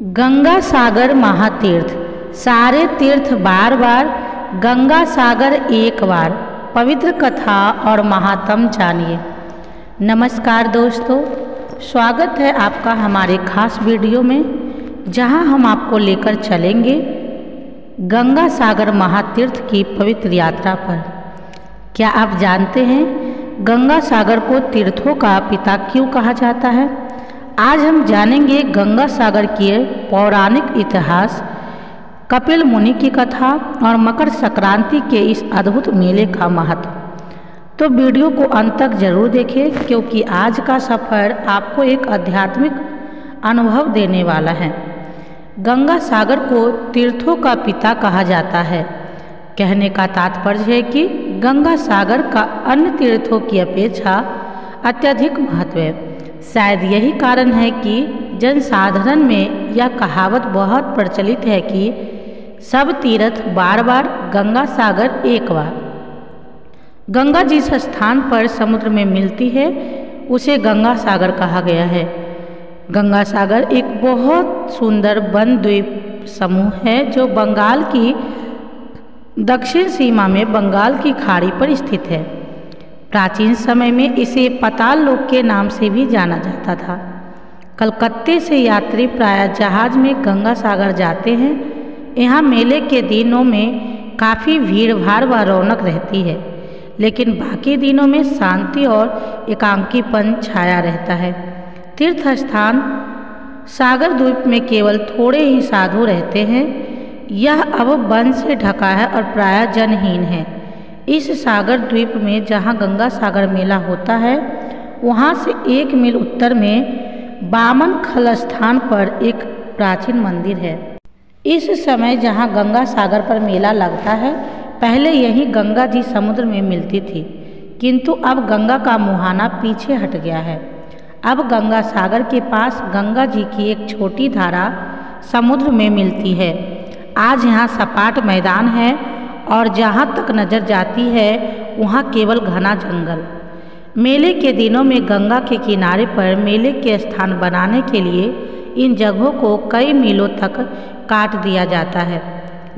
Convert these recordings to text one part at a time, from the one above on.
गंगा सागर महातीर्थ। सारे तीर्थ बार बार, गंगा सागर एक बार। पवित्र कथा और महात्म जानिए। नमस्कार दोस्तों, स्वागत है आपका हमारे खास वीडियो में, जहां हम आपको लेकर चलेंगे गंगा सागर महातीर्थ की पवित्र यात्रा पर। क्या आप जानते हैं गंगा सागर को तीर्थों का पिता क्यों कहा जाता है? आज हम जानेंगे गंगा सागर के पौराणिक इतिहास, कपिल मुनि की कथा और मकर संक्रांति के इस अद्भुत मेले का महत्व। तो वीडियो को अंत तक जरूर देखें, क्योंकि आज का सफ़र आपको एक आध्यात्मिक अनुभव देने वाला है। गंगा सागर को तीर्थों का पिता कहा जाता है। कहने का तात्पर्य है कि गंगा सागर का अन्य तीर्थों की अपेक्षा अत्यधिक महत्व है। शायद यही कारण है कि जनसाधारण में यह कहावत बहुत प्रचलित है कि सब तीर्थ बार बार, गंगा सागर एक बार। गंगा जिस स्थान पर समुद्र में मिलती है उसे गंगा सागर कहा गया है। गंगा सागर एक बहुत सुंदर वन द्वीप समूह है जो बंगाल की दक्षिण सीमा में बंगाल की खाड़ी पर स्थित है। प्राचीन समय में इसे पाताल लोक के नाम से भी जाना जाता था। कलकत्ते से यात्री प्रायः जहाज में गंगा सागर जाते हैं। यहाँ मेले के दिनों में काफ़ी भीड़ भाड़ व रौनक रहती है, लेकिन बाकी दिनों में शांति और एकांकीपन छाया रहता है। तीर्थ स्थान सागर द्वीप में केवल थोड़े ही साधु रहते हैं। यह अब वन से ढका है और प्रायः जनहीन है। इस सागर द्वीप में जहाँ गंगा सागर मेला होता है, वहाँ से 1 मील उत्तर में बामन खल स्थान पर एक प्राचीन मंदिर है। इस समय जहाँ गंगा सागर पर मेला लगता है, पहले यहीं गंगा जी समुद्र में मिलती थी, किंतु अब गंगा का मुहाना पीछे हट गया है। अब गंगा सागर के पास गंगा जी की एक छोटी धारा समुद्र में मिलती है। आज यहाँ सपाट मैदान है और जहाँ तक नज़र जाती है वहाँ केवल घना जंगल। मेले के दिनों में गंगा के किनारे पर मेले के स्थान बनाने के लिए इन जगहों को कई मीलों तक काट दिया जाता है।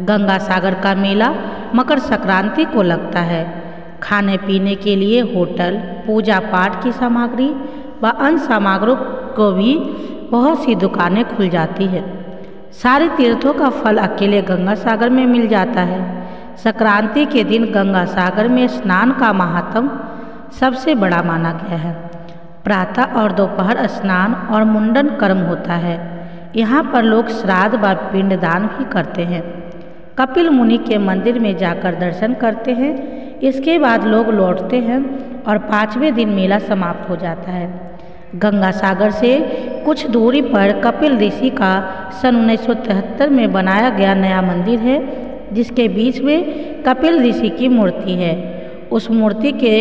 गंगा सागर का मेला मकर संक्रांति को लगता है। खाने पीने के लिए होटल, पूजा पाठ की सामग्री व अन्य सामग्रियों को भी बहुत सी दुकानें खुल जाती है। सारे तीर्थों का फल अकेले गंगा सागर में मिल जाता है। संक्रांति के दिन गंगा सागर में स्नान का महात्म सबसे बड़ा माना गया है। प्रातः और दोपहर स्नान और मुंडन कर्म होता है। यहाँ पर लोग श्राद्ध व पिंडदान भी करते हैं। कपिल मुनि के मंदिर में जाकर दर्शन करते हैं। इसके बाद लोग लौटते हैं और 5वें दिन मेला समाप्त हो जाता है। गंगा सागर से कुछ दूरी पर कपिल ऋषि का सन 1973 में बनाया गया नया मंदिर है, जिसके बीच में कपिल ऋषि की मूर्ति है। उस मूर्ति के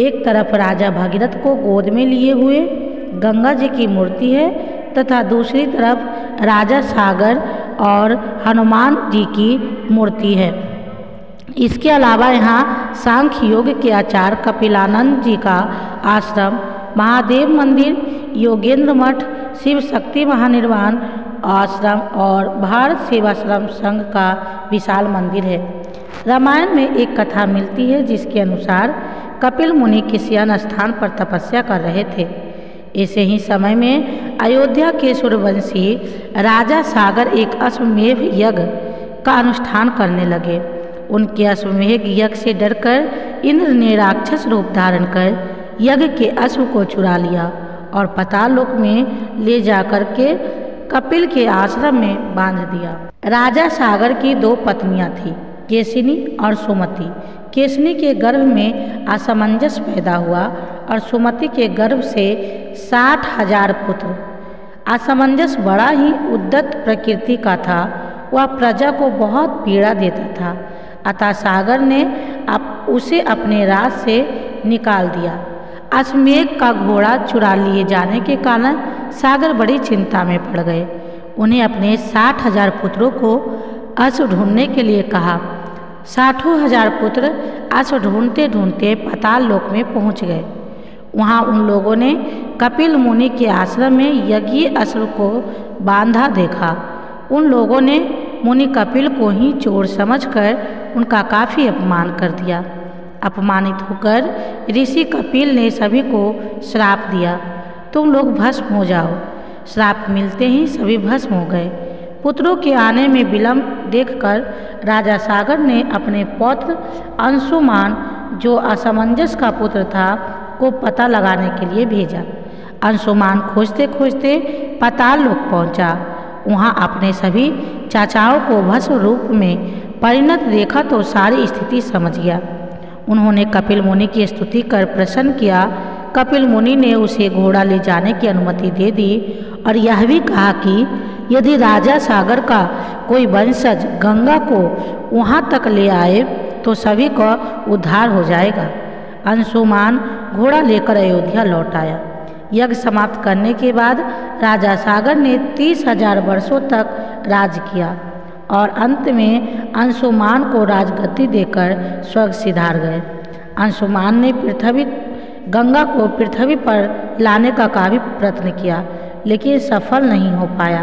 एक तरफ राजा भगीरथ को गोद में लिए हुए गंगा जी की मूर्ति है तथा दूसरी तरफ राजा सागर और हनुमान जी की मूर्ति है। इसके अलावा यहाँ सांख्य योग के आचार्य कपिलानंद जी का आश्रम, महादेव मंदिर, योगेंद्र मठ, शिव शक्ति महानिर्वाण आश्रम और भारत सेवाश्रम संघ का विशाल मंदिर है। रामायण में एक कथा मिलती है जिसके अनुसार कपिल मुनि किसी अन्य स्थान पर तपस्या कर रहे थे। ऐसे ही समय में अयोध्या के सूर्यवंशी राजा सागर एक अश्वमेध यज्ञ का अनुष्ठान करने लगे। उनके अश्वमेध यज्ञ से डरकर इंद्र ने राक्षस रूप धारण कर यज्ञ के अश्व को चुरा लिया और पाताल लोक में ले जाकर के कपिल के आश्रम में बांध दिया। राजा सागर की 2 पत्नियां थीं, केशिनी और सुमति। केशिनी के गर्भ में असमंजस पैदा हुआ और सुमति के गर्भ से 60,000 पुत्र। असमंजस बड़ा ही उद्दत प्रकृति का था। वह प्रजा को बहुत पीड़ा देता था, अतः सागर ने उसे अपने राज से निकाल दिया। अश्वमेध का घोड़ा चुरा लिए जाने के कारण सागर बड़ी चिंता में पड़ गए। उन्हें अपने 60,000 पुत्रों को अश्व ढूंढने के लिए कहा। 60,000 पुत्र अश्व ढूंढते ढूंढते पाताल लोक में पहुंच गए। वहाँ उन लोगों ने कपिल मुनि के आश्रम में यज्ञ अश्व को बांधा देखा। उन लोगों ने मुनि कपिल को ही चोर समझकर उनका काफ़ी अपमान कर दिया। अपमानित होकर ऋषि कपिल ने सभी को श्राप दिया, तुम लोग भस्म हो जाओ। श्राप मिलते ही सभी भस्म हो गए। पुत्रों के आने में विलंब देखकर राजा सागर ने अपने पौत्र अंशुमान, जो असमंजस का पुत्र था, को पता लगाने के लिए भेजा। अंशुमान खोजते खोजते पाताल लोक पहुंचा। वहां अपने सभी चाचाओं को भस्म रूप में परिणत देखा तो सारी स्थिति समझ गया। उन्होंने कपिल मुनि की स्तुति कर प्रसन्न किया। कपिल मुनि ने उसे घोड़ा ले जाने की अनुमति दे दी और यह भी कहा कि यदि राजा सागर का कोई वंशज गंगा को वहाँ तक ले आए तो सभी का उद्धार हो जाएगा। अंशुमान घोड़ा लेकर अयोध्या लौट आया। यज्ञ समाप्त करने के बाद राजा सागर ने 30,000 वर्षों तक राज किया और अंत में अंशुमान को राजगद्दी देकर स्वर्ग सिधार गए। अंशुमान ने गंगा को पृथ्वी पर लाने का काफी प्रयत्न किया, लेकिन सफल नहीं हो पाया।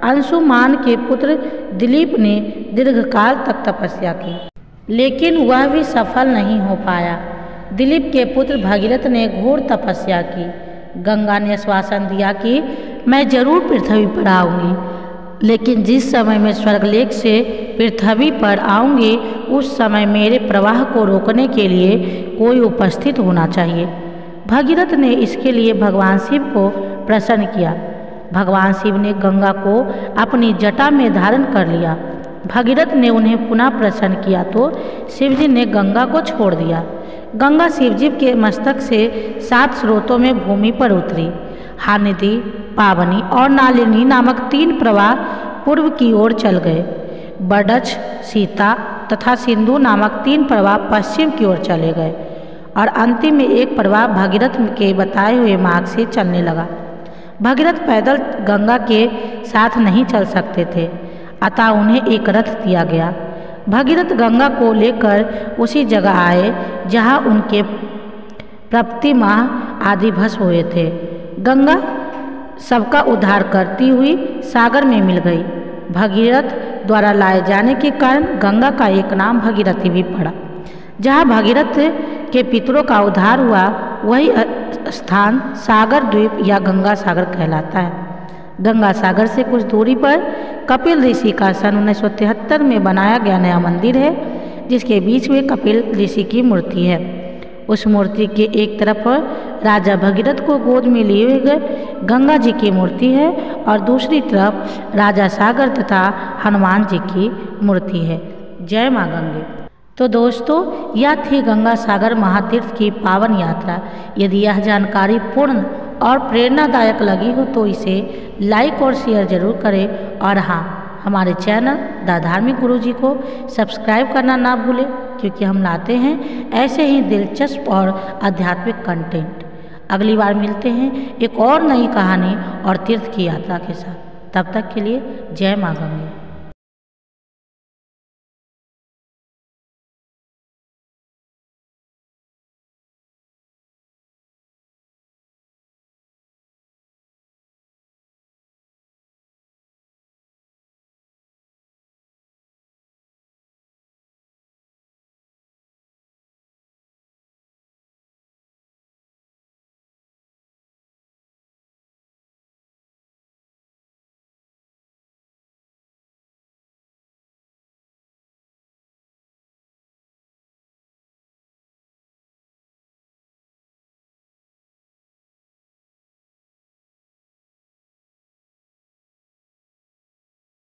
अंशुमान के पुत्र दिलीप ने दीर्घकाल तक तपस्या की, लेकिन वह भी सफल नहीं हो पाया। दिलीप के पुत्र भगीरथ ने घोर तपस्या की। गंगा ने आश्वासन दिया कि मैं जरूर पृथ्वी पर आऊँगी, लेकिन जिस समय मैं स्वर्गलेख से पृथ्वी पर आऊँगी उस समय मेरे प्रवाह को रोकने के लिए कोई उपस्थित होना चाहिए। भगीरथ ने इसके लिए भगवान शिव को प्रसन्न किया। भगवान शिव ने गंगा को अपनी जटा में धारण कर लिया। भगीरथ ने उन्हें पुनः प्रसन्न किया तो शिवजी ने गंगा को छोड़ दिया। गंगा शिवजी के मस्तक से 7 स्रोतों में भूमि पर उतरी। हानिधि, पावनी और नालिनी नामक 3 प्रवाह पूर्व की ओर चल गए। बडच, सीता तथा सिंधु नामक 3 प्रवाह पश्चिम की ओर चले गए और अंतिम में एक प्रवाह भगीरथ के बताए हुए मार्ग से चलने लगा। भगीरथ पैदल गंगा के साथ नहीं चल सकते थे, अतः उन्हें एक रथ दिया गया। भगीरथ गंगा को लेकर उसी जगह आए जहाँ उनके प्रपति माह आदि भस्म हुए थे। गंगा सबका उद्धार करती हुई सागर में मिल गई। भगीरथ द्वारा लाए जाने के कारण गंगा का एक नाम भगीरथी भी पड़ा। जहाँ भगीरथ के पितरों का उद्धार हुआ वही स्थान सागर द्वीप या गंगा सागर कहलाता है। गंगा सागर से कुछ दूरी पर कपिल ऋषि का सन 1973 में बनाया गया नया मंदिर है, जिसके बीच में कपिल ऋषि की मूर्ति है। उस मूर्ति के एक तरफ राजा भगीरथ को गोद में लिए हुए गंगा जी की मूर्ति है और दूसरी तरफ राजा सागर तथा हनुमान जी की मूर्ति है। जय माँ गंगे। तो दोस्तों, यह थी गंगा सागर महातीर्थ की पावन यात्रा। यदि यह जानकारी पूर्ण और प्रेरणादायक लगी हो तो इसे लाइक और शेयर जरूर करें और हाँ, हमारे चैनल द धार्मिक गुरुजी को सब्सक्राइब करना ना भूलें, क्योंकि हम लाते हैं ऐसे ही दिलचस्प और आध्यात्मिक कंटेंट। अगली बार मिलते हैं एक और नई कहानी और तीर्थ की यात्रा के साथ। तब तक के लिए जय माँ गंगे।